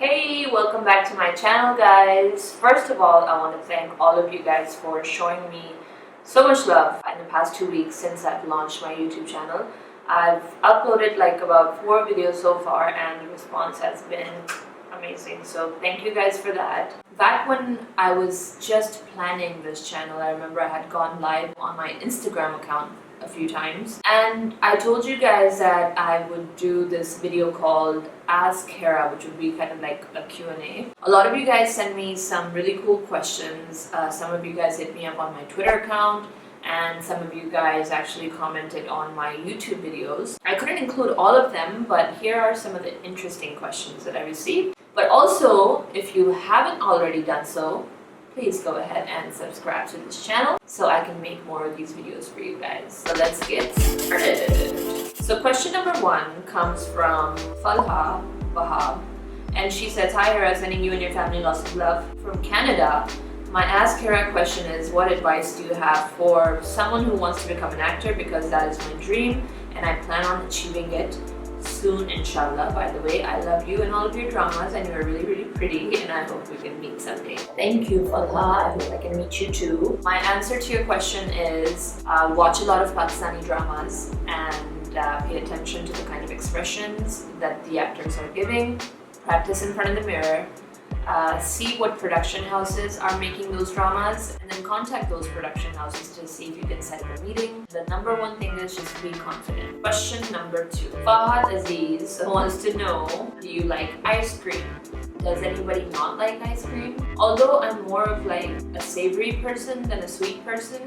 Hey, welcome back to my channel, guys. First of all, I want to thank all of you guys for showing me so much love in the past 2 weeks since I've launched my YouTube channel. I've uploaded like about 4 videos so far and the response has been amazing, so thank you guys for that. Back when I was just planning this channel, I remember I had gone live on my Instagram account a few times, and I told you guys that I would do this video called Askhira, which would be kind of like a Q&A. A lot of you guys sent me some really cool questions. Some of you guys hit me up on my Twitter account, and some of you guys actually commented on my YouTube videos. I couldn't include all of them, but here are some of the interesting questions that I received. But also, if you haven't already done so, please go ahead and subscribe to this channel so I can make more of these videos for you guys. So let's get started. So question number 1 comes from Falha Bahab, and she says, "Hi Hira, sending you and your family lots of love from Canada. My Ask Hira question is, what advice do you have for someone who wants to become an actor, because that is my dream and I plan on achieving it soon, inshallah. By the way, I love you and all of your dramas, and you're really, really pretty, and I hope we can meet someday." Thank you, Falha. I hope I can meet you too. My answer to your question is watch a lot of Pakistani dramas and pay attention to the kind of expressions that the actors are giving. Practice in front of the mirror. See what production houses are making those dramas, and then contact those production houses to see if you can set up a meeting. The number 1 thing is just be confident. Question number 2. Fahad Aziz wants to know, do you like ice cream? Does anybody not like ice cream? Although I'm more of like a savory person than a sweet person.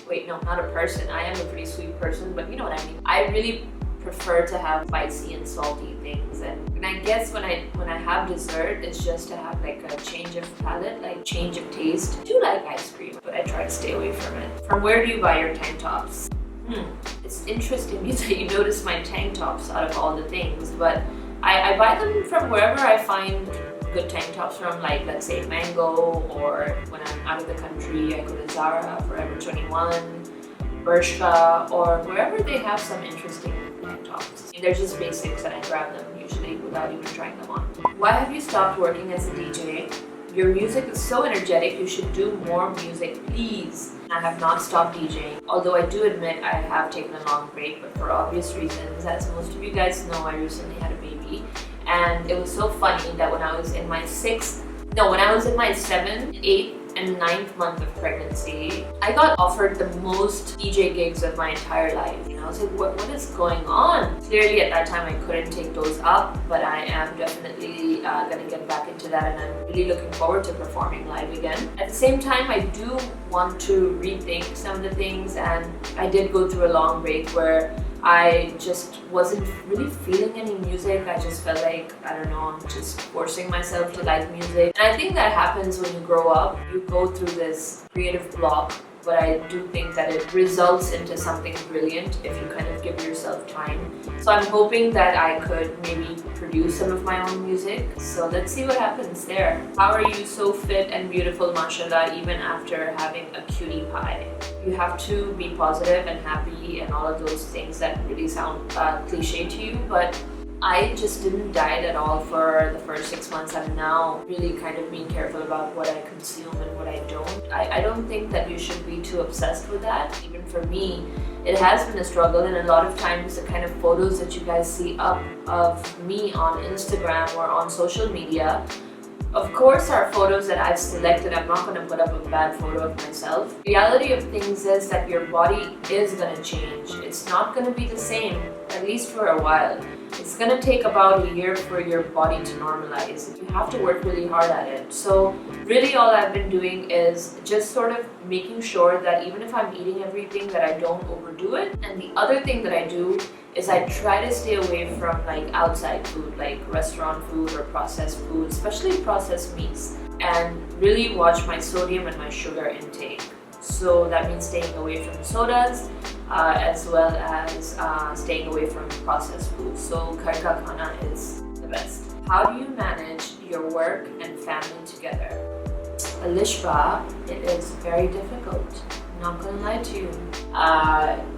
Wait, no, not a person. I am a pretty sweet person, but you know what I mean. I really prefer to have spicy and salty things, and I guess when I have dessert, it's just to have like a change of palate, like change of taste. I do like ice cream, but I try to stay away from it. From where do you buy your tank tops? It's interesting that you notice my tank tops out of all the things, but I buy them from wherever I find good tank tops from, like let's say Mango, or when I'm out of the country I go to Zara, Forever 21, Bershka, or wherever they have some interesting tank tops. They're just basics and I grab them usually without even trying them on. Why have you stopped working as a DJ? Your music is so energetic, you should do more music, please. I have not stopped DJing, although I do admit I have taken a long break, but for obvious reasons. As most of you guys know, I recently had a baby, and it was so funny that when I was in my 7th, 8th, and 9th month of pregnancy, I got offered the most DJ gigs of my entire life. And I was like, what is going on? Clearly at that time I couldn't take those up, but I am definitely gonna get back into that, and I'm really looking forward to performing live again. At the same time, I do want to rethink some of the things, and I did go through a long break where I just wasn't really feeling any music. I just felt like, I don't know, I'm just forcing myself to like music. And I think that happens when you grow up. You go through this creative block, but I do think that it results into something brilliant if you kind of give yourself time. So I'm hoping that I could maybe produce some of my own music. So let's see what happens there. How are you so fit and beautiful, mashallah, even after having a cutie pie? You have to be positive and happy and all of those things that really sound cliche to you, but I just didn't diet at all for the first 6 months. I'm now really kind of being careful about what I consume and what I don't. I don't think that you should be too obsessed with that. Even for me, it has been a struggle, and a lot of times the kind of photos that you guys see up of me on Instagram or on social media, of course, are photos that I've selected. I'm not going to put up a bad photo of myself. The reality of things is that your body is going to change. It's not going to be the same, at least for a while. It's going to take about a year for your body to normalize. You have to work really hard at it. So really all I've been doing is just sort of making sure that even if I'm eating everything, that I don't overdo it. And the other thing that I do is I try to stay away from like outside food, like restaurant food or processed food, especially processed meats, and really watch my sodium and my sugar intake. So that means staying away from sodas, as well as staying away from processed food. So ghar ka khana is the best. How do you manage your work and family together? Alishba, it is very difficult. I'm not gonna lie to you.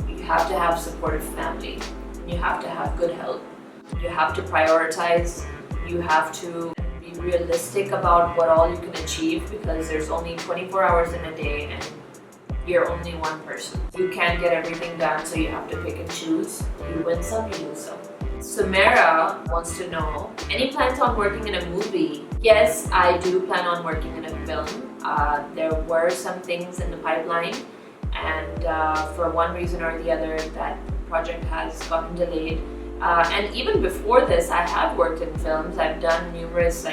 You have to have supportive family. You have to have good health. You have to prioritize. You have to realistic about what all you can achieve, because there's only 24 hours in a day and you're only one person. You can't get everything done, so you have to pick and choose. You win some, you lose some. Samara wants to know, any plans on working in a movie? Yes, I do plan on working in a film. There were some things in the pipeline, and for one reason or the other, that project has gotten delayed. And even before this, I have worked in films. I've done numerous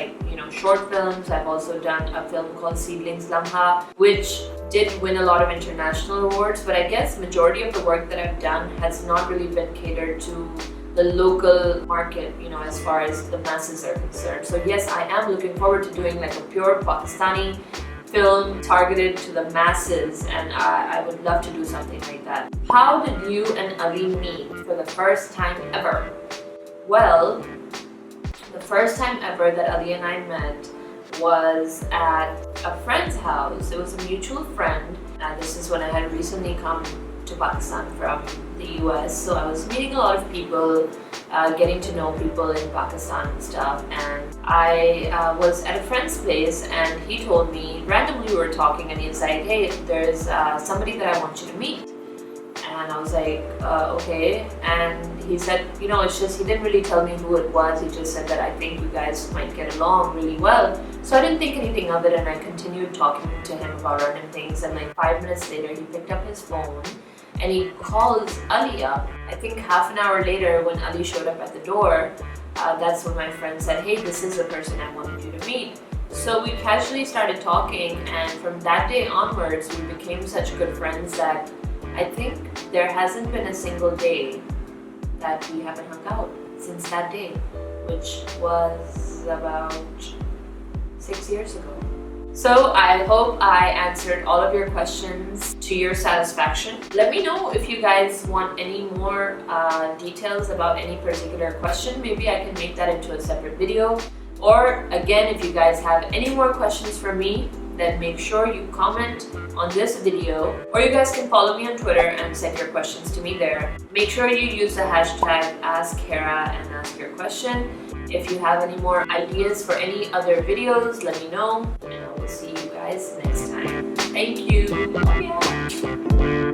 short films. I've also done a film called Seedlings Lamha, which did win a lot of international awards, but I guess majority of the work that I've done has not really been catered to the local market, as far as the masses are concerned. So yes, I am looking forward to doing like a pure Pakistani film targeted to the masses, and I would love to do something like that. How did you and Ali meet for the first time ever? Well, the first time ever that Ali and I met was at a friend's house. It was a mutual friend, and this is when I had recently come to Pakistan from the US, so I was meeting a lot of people, getting to know people in Pakistan and stuff, and I was at a friend's place, and he told me, randomly we were talking, and he's like, hey, there's somebody that I want you to meet. And I was like, okay. And he said, it's just, he didn't really tell me who it was. He just said that I think you guys might get along really well. So I didn't think anything of it, and I continued talking to him about random things. And like 5 minutes later, he picked up his phone and he calls Ali up. I think half an hour later, when Ali showed up at the door, that's when my friend said, hey, this is the person I wanted you to meet. So we casually started talking, and from that day onwards, we became such good friends that I think there hasn't been a single day that we haven't hung out since that day, which was about 6 years ago. So I hope I answered all of your questions to your satisfaction. Let me know if you guys want any more details about any particular question. Maybe I can make that into a separate video. Or again, if you guys have any more questions for me, then make sure you comment on this video, or you guys can follow me on Twitter and send your questions to me there. Make sure you use the hashtag askhira and ask your question. If you have any more ideas for any other videos, let me know, and I will see you guys next time. Thank you. Yeah.